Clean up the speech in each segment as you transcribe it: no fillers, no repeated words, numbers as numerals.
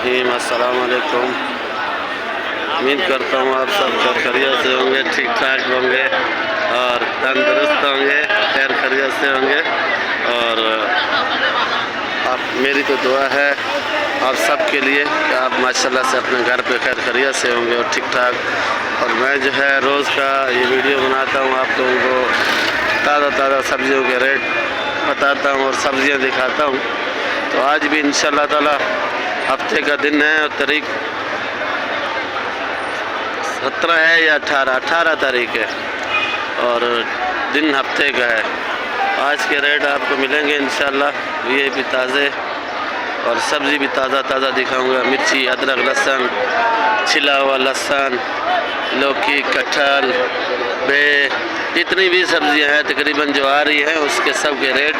रहीम। अस्सलाम वालेकुम। उम्मीद करता हूँ आप सब खैरियत से होंगे, ठीक ठाक होंगे और तंदुरुस्त होंगे, खैर खैरियत से होंगे। और आप मेरी तो दुआ है आप सब के लिए कि आप माशाल्लाह से अपने घर पे खैर खैरियत से होंगे और ठीक ठाक। और मैं जो है रोज़ का ये वीडियो बनाता हूँ, आप लोगों को ताज़ा सब्जियों के रेट बताता हूँ और सब्जियाँ दिखाता हूँ। तो आज भी इंशाल्लाह ताला हफ्ते का दिन है और तारीख 17 है या 18 तारीख है और दिन हफ्ते का है। आज के रेट आपको मिलेंगे इंशाल्लाह ये भी ताज़े और सब्ज़ी भी ताज़ा दिखाऊंगा। मिर्ची, अदरक, लहसुन, छिला हुआ लहसुन, लौकी, कटहल, बे, जितनी भी सब्ज़ियां हैं तकरीबन जो आ रही हैं उसके सब के रेट,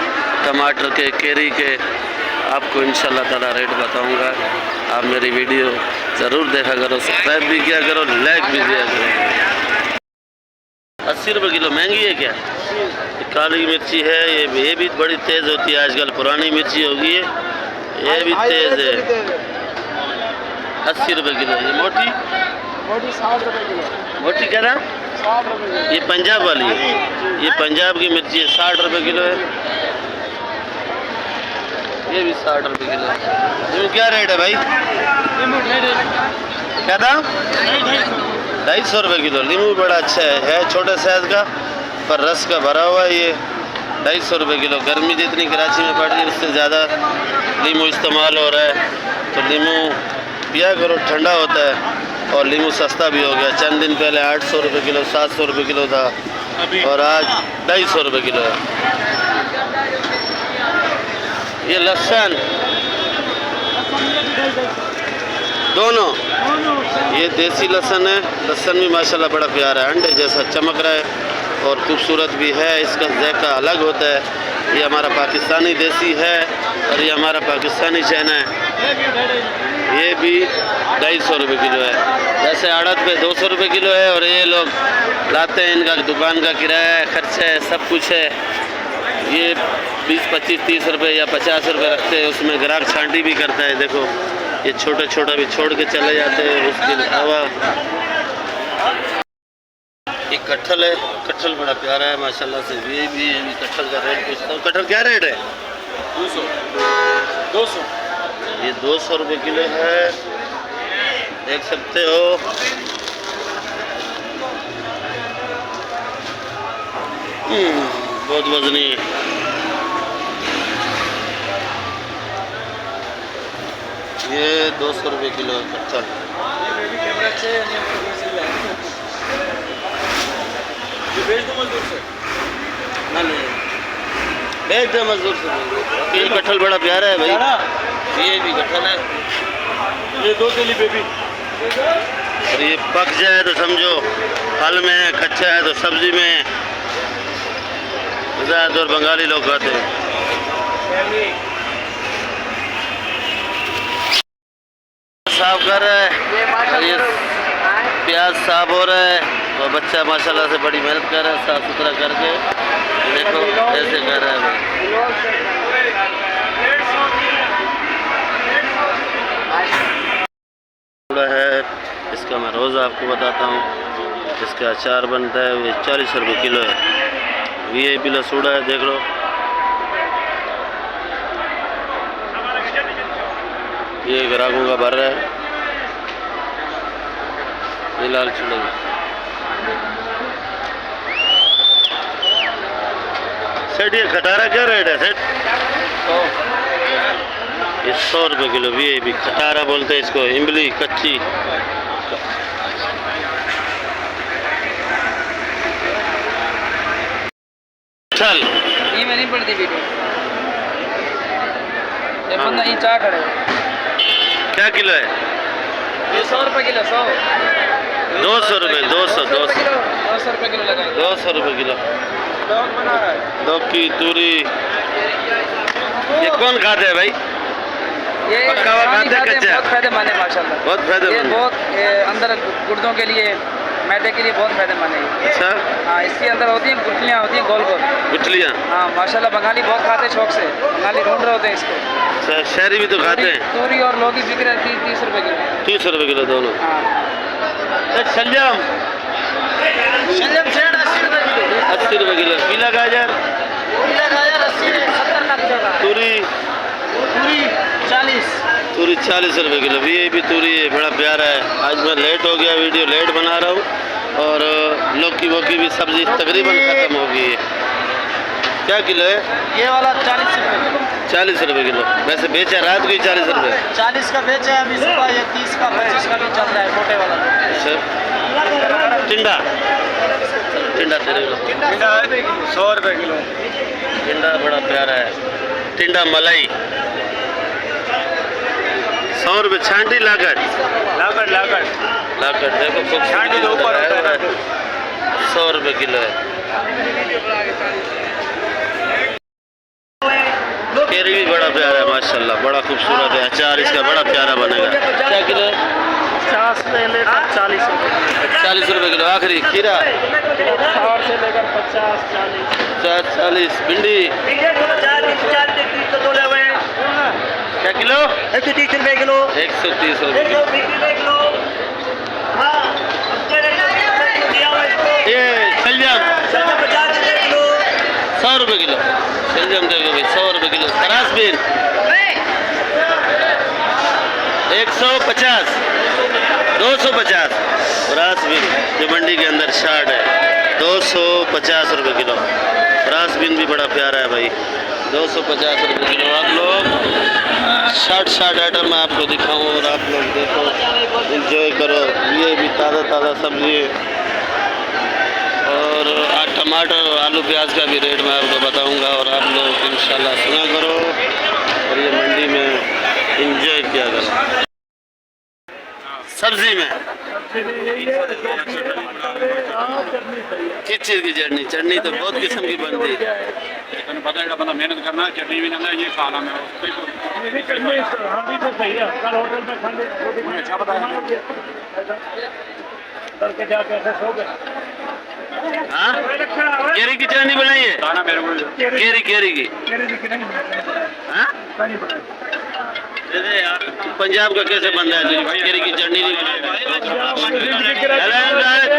टमाटर के, केरी के आपको इंशाल्लाह ताला रेट बताऊंगा। आप मेरी वीडियो ज़रूर देखा करो, सब्सक्राइब भी किया करो, लाइक भी दिया करो। 80 रुपये किलो महंगी है क्या? काली मिर्ची है, ये भी बड़ी तेज़ होती है आजकल, पुरानी मिर्ची होगी ये भी तेज़ है। 80 रुपये किलो। ये मोटी 60 रुपये किलो। मोटी कह रहा? 60 रुपये। ये पंजाब वाली है, ये पंजाब की मिर्ची है, 60 रुपये किलो है। ये भी 60 रुपये किलो है। ये क्या रेट है भाई? क्या था? 250 रुपये किलो। नींबू बड़ा अच्छा है छोटे साइज़ का पर रस का भरा हुआ है। ये 250 रुपये किलो। गर्मी जितनी कराची में पड़ रही है उससे ज़्यादा नींबू इस्तेमाल हो रहा है, तो नींबू पिया करो, ठंडा होता है और नींबू सस्ता भी हो गया। चंद दिन पहले 800 रुपये किलो, 700 रुपये किलो था और आज 250 रुपये किलो है। ये लहसुन दोनों, ये देसी लहसुन है। लहसुन भी माशाल्लाह बड़ा प्यारा है, अंडे जैसा चमक रहा है और खूबसूरत भी है। इसका ज़ायका अलग होता है। ये हमारा पाकिस्तानी देसी है और ये हमारा पाकिस्तानी चना है। ये भी 250 रुपये किलो है। जैसे आड़त पे 200 रुपये किलो है और ये लोग लाते हैं, इनका दुकान का किराया है, खर्चा है, सब कुछ है। ये 20, 25, 30 रुपये या 50 रुपये रखते हैं, उसमें ग्राहक छांटी भी करता है। देखो ये छोटा भी छोड़ के चले जाते हैं उसके अलावा। ये कटहल है, कटहल बड़ा प्यारा है माशाल्लाह से। ये भी कटहल का रेट पूछता हूँ। कटहल क्या रेट है? 200। ये 200 रुपये किलो है, देख सकते हो। बहुत वजनी। ये 200 रुपये किलो है कटहल। भेज दो मजदूर से। ये कटहल बड़ा प्यारा है भाई, ये भी कटहल है। ये 2 थैली बेबी। और ये पक जाए तो समझो फल में है, कच्चा है तो सब्जी में है। ज़्यादातर बंगाली लोग खाते हैं। साफ कर रहा है और ये प्याज साफ हो रहा है और बच्चा माशाल्लाह से बड़ी मेहनत कर रहा है साफ सुथरा करके। देखो ऐसे कर रहा है है। इसका मैं रोज़ आपको बताता हूँ। इसका अचार बनता है, ये 40 रुपये किलो है। ये भी लसूड़ा है, देख लो। ये ग्राहकों का भर रहा है। ये लाल चूड़ा सेठ। ये खटारा क्या रेट है सेठ? ये 100 रुपये किलो। भी खटारा बोलते हैं इसको, इमली कच्ची। चल ये में नहीं पड़ती वीडियो। ये बंदा ये चाह खड़े। क्या किलो है? ये 100 रुपये किलो। 100 200 रुपये। 200 रुपये किलो लगाएंगे। 200 रुपये किलो। डॉग बना रहा है। लौकी, तूरी। ये कौन खाते हैं भाई? ये पक्का हुआ खाते हैं कच्चा? बहुत फायदेमंद है माशाल्लाह। बहुत फायदेमंद। बहुत अंदर गुर्दों के लिए, मैदे के लिए बहुत फायदेमंद है। अच्छा। हाँ, इसके अंदर होती हैं गुठलियाँ, होती हैं गोल। गुठलियाँ। हाँ माशाल्लाह, बंगाली बहुत खाते हैं शौक से। बंगाली ढूंढ रहे होते हैं इसको। शहरी भी तो खाते हैं। तोरी और लौकी बिक रहा है 30 रुपए किलो। 30 रुपए किलो दोनों। हाँ। शलजम शलजम 80 रुपए किलो। 80 रुपए किलो। पीला गाजर 70 का जगह। तूरी 40। तूरी 40 रुपए किलो। VIP तूरी है, बड़ा प्यारा है। आज मैं लेट हो गया, वीडियो लेट बना रहा हूँ। और लौकी वोकी भी सब्जी तकरीबन ख़त्म हो गई है। क्या किलो है? ये वाला 40 रुपए किलो। 40 रुपए किलो। वैसे बेचा रात को ही 40 रुपए। 40 का बेचा है अभी सुबह, ये 30 का 25 का भी चल रहा है मोटे वाला। सर टिंडा तेरे किलो। 100 रुपए किलो। टिंडा बड़ा प्यारा है। टिंडा मलाई 100 रुपये। छांटी लाकर देखो छांटी तो ऊपर है। 100 रुपये किलो है। केरी भी बड़ा प्यारा है माशाल्लाह, बड़ा खूबसूरत है। अचार इसका बड़ा प्यारा बनेगा। क्या किलो है? 50 से लेकर 40 रुपए। 40 रुपये किलो। आखिरी खीरा 60 से लेकर 50 40। भिंडी क्या किलो? 130 रुपए किलो। 130 रुपये किलो। ये शलजम 100 रुपये किलो। शलजम देखो भाई 100 रुपये किलो। खरास बीन 150 250। खरास बीन जो मंडी के अंदर 60 है, 250 रुपये किलो। खरास बीन भी बड़ा प्यारा है भाई, 250 रुपये किलो। आप लोग 60 आइटम मैं आपको दिखाऊँ और आप लोग देखो, एंजॉय करो। ये भी ताज़ा सब्जी है। और टमाटर आलू प्याज का भी रेट मैं आपको बताऊंगा और आप लोग इंशाल्लाह सुना करो और ये मंडी में एंजॉय किया करो। सब्जी में किस चीज़ की चटनी? चटनी तो बहुत किस्म की बनती है। पता है बंदा मेहनत करना, चटनी भी नहीं ये खाना में अच्छा बताया। हाँ केरी की चटनी बनाई है। खाना मेरे को केरी की। हाँ यार पंजाब का कैसे बनता है? केरी की चटनी नहीं बनाई।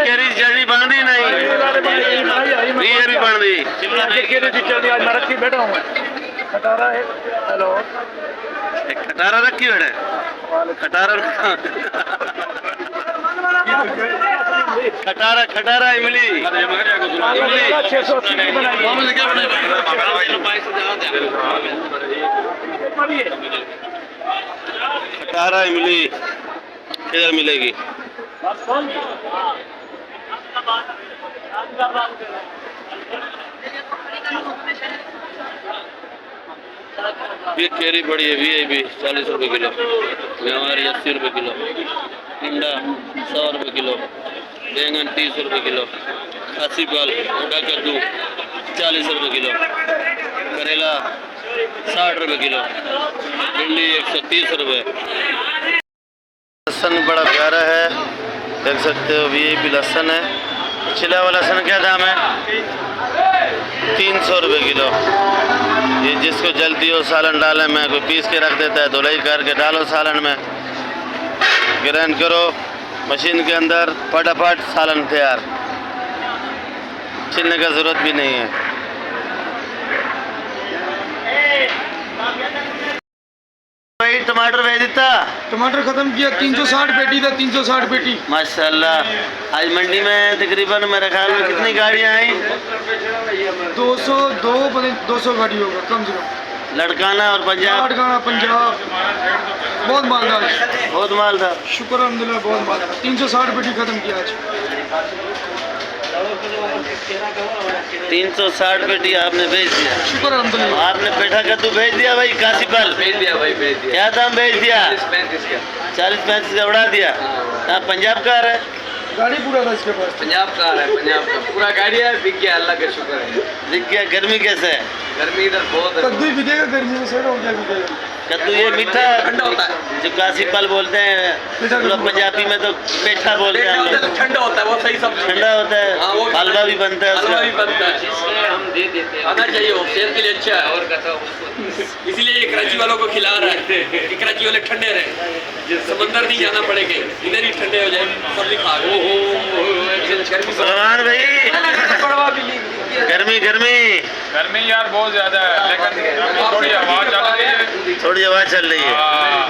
केरी की चटनी बन दी नहीं, ये भी बन दी। केरी की चटनी आज मैं रखी बैठा हूँ। खटारा है। हेलो खटारा रखी बैठे। खटारा इमली 680 खटारा इमली किधर मिलेगी? ये केरी बड़ी है VIP 40 रुपये किलो। हमारी 80 रुपये किलो। टिंडा 100 रुपये किलो। बैंगन 30 रुपये किलो। खासी फल उड़ा कद्दू 40 रुपये किलो। करेला 60 रुपये किलो। भिंडी 130 रुपये। लहसुन बड़ा प्यारा है, देख सकते हो। VIP लहसुन है। छिला हुआ लहसुन क्या दाम है? 300 रुपये किलो। ये जिसको जल्दी हो सालन डालें में, कोई पीस के रख देता है, धुलाई करके डालो सालन में, ग्राइंड करो मशीन के अंदर, फटाफट सालन तैयार। छीलने का ज़रूरत भी नहीं है। भाई टमाटर भेज देता। टमाटर खत्म किया। 360 पेटी था। 360 पेटी माशाल्लाह। आज मंडी में तकरीबन मेरे ख्याल में कितनी गाड़ियाँ आई? 200 गाड़ी होगा कम से कम। लड़काना और पंजाब। लड़काना पंजाब बहुत माल था। बहुत माल था। शुक्र अल्हम्दुलिल्लाह बहुत माल था। 360 पेटी खत्म किया आज। 360 पेटी आपने भेज दिया। शुक्र अल्हम्दुलिल्लाह। आपने पेठा कद्दू भेज दिया भाई। कासीफल भेज दिया भाई, भेज दिया। क्या दाम भेज दिया? 40-35 का। 40-35 का उड़ा दिया। आप पंजाब का आ रहे? गाड़ी पूरा था इसके पास। पंजाब का है, पंजाब का पूरा गाड़ी है। बिक गया, अल्लाह का शुक्र है। दिख गया। गर्मी कैसे है? गर्मी इधर बहुत है। कद्दू ही बिकेगा गर्मी में। सेठ हो गया बिकेगा। कद्दू ये मीठा ठंडा होता है, जो काशी फल बोलते हैं, हम लोग पंजाबी में तो पेठा बोलते हैं हम लोग। ठंडा होता है, वो सही सब ठंडा होता है, हाँ, वो हलवा भी बनता है हलवा भी उसका। बनता है, इसलिए हम दे देते हैं, आना चाहिए, वो सेहत के लिए अच्छा है। और कहता इसीलिए ये कराची वालों को खिला रहा है कि कराची वाले ठंडे रहे, समंदर नहीं जाना पड़ेगा, इधर ही ठंडे हो जाए, सब्जी खा सलमान भाई, गर्मी गर्मी गर्मी यार बहुत ज्यादा है, लेकिन थोड़ी हवा चल रही है। थोड़ी हवा चल रही है। हाँ,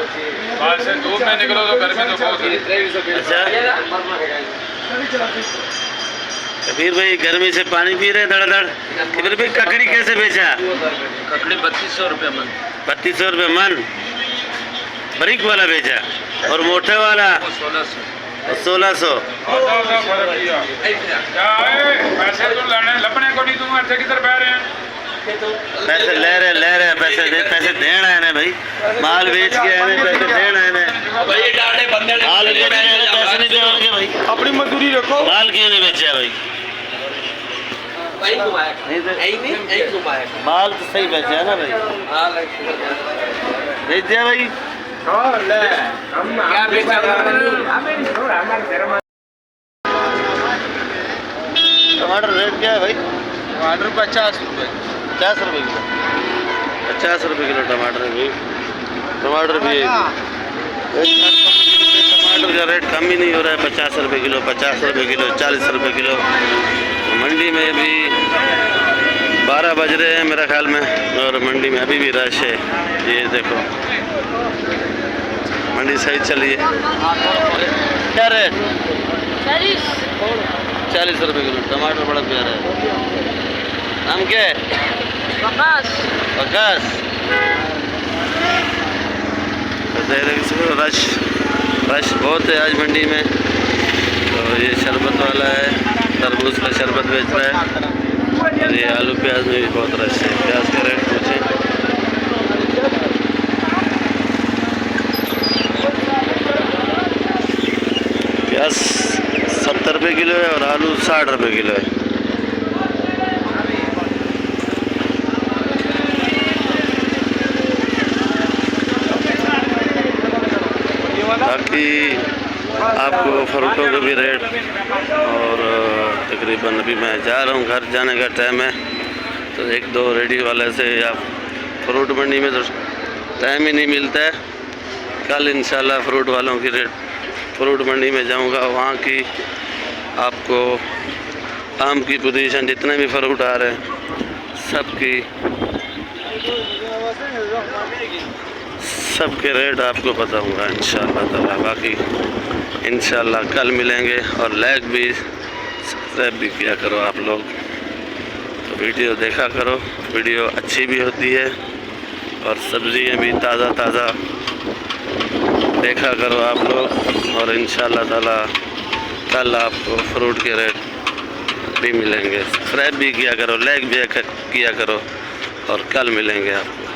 बाहर से धूप में निकलो तो गर्मी तो बहुत है। अच्छा कबीर भाई, गर्मी से पानी पी रहे धड़। कबीर भाई, ककड़ी कैसे बेचा? ककड़ी 3200 रुपये मन। 3200 रुपये मन बारीक वाला बेचा, और मोटे वाला 1600। क्या है, पैसे तो लपने को नहीं दूंगा, अच्छे किधर बह रहे हैं। पैसे ले रहे पैसे देना है ना भाई, माल बेच के आने पैसे देना है ना भाई डाटे बंदे माल बेच के आने पैसे नहीं देंगे भाई। अपनी मजदूरी रखो। माल क्यों नहीं बेचा भाई? भाई घुमाया नहीं तो नहीं घुमाया, माल तो सही बेचा है ना भाई, बेच दिया भाई। क्या बेचा? टमाटर रेट क्या है भाई? टमाटर 50 रुपये। 50 रुपये किलो। 50 रुपये किलो टमाटर भी। टमाटर भी टमाटर का रेट कम ही नहीं हो रहा है, 50 रुपये किलो, 50 रुपये किलो, 40 रुपये किलो। मंडी में भी 12 बज रहे हैं मेरा ख्याल में, और मंडी में अभी भी रश है। ये देखो मंडी सही चली है। क्या रेट? 40 रुपये किलो टमाटर, बड़ा प्यारा है। नाम क्या है? वकास। तो रश बहुत है आज मंडी में। तो ये शरबत वाला है, तरबूज का शरबत बेच रहा है, और ये आलू प्याज में भी बहुत रश है। प्याज का रेट पूछे, प्याज 70 रुपये किलो है और आलू 60 रुपये किलो है। बाकी आपको फ्रूटों के भी रेट, और तकरीबन अभी मैं जा रहा हूँ, घर जाने का टाइम है। तो 1-2 रेडी वाले से आप फ्रूट मंडी में तो टाइम ही नहीं मिलता है। कल इंशाल्लाह फ्रूट वालों की रेट, फ्रूट मंडी में जाऊंगा, वहाँ की आपको आम की पोजीशन, जितने भी फ्रूट आ रहे हैं सबके रेट आपको बताऊंगा इंशाल्लाह ताला। बाकी इंशाल्लाह कल मिलेंगे, और लाइक भी सब्सक्राइब भी किया करो आप लोग। तो वीडियो देखा करो, वीडियो अच्छी भी होती है, और सब्ज़ियाँ भी ताज़ा देखा करो आप लोग। और इंशाल्लाह ताला कल आपको फ्रूट के रेट भी मिलेंगे। सब्सक्राइब भी किया करो, लाइक भी किया करो, और कल मिलेंगे आपको।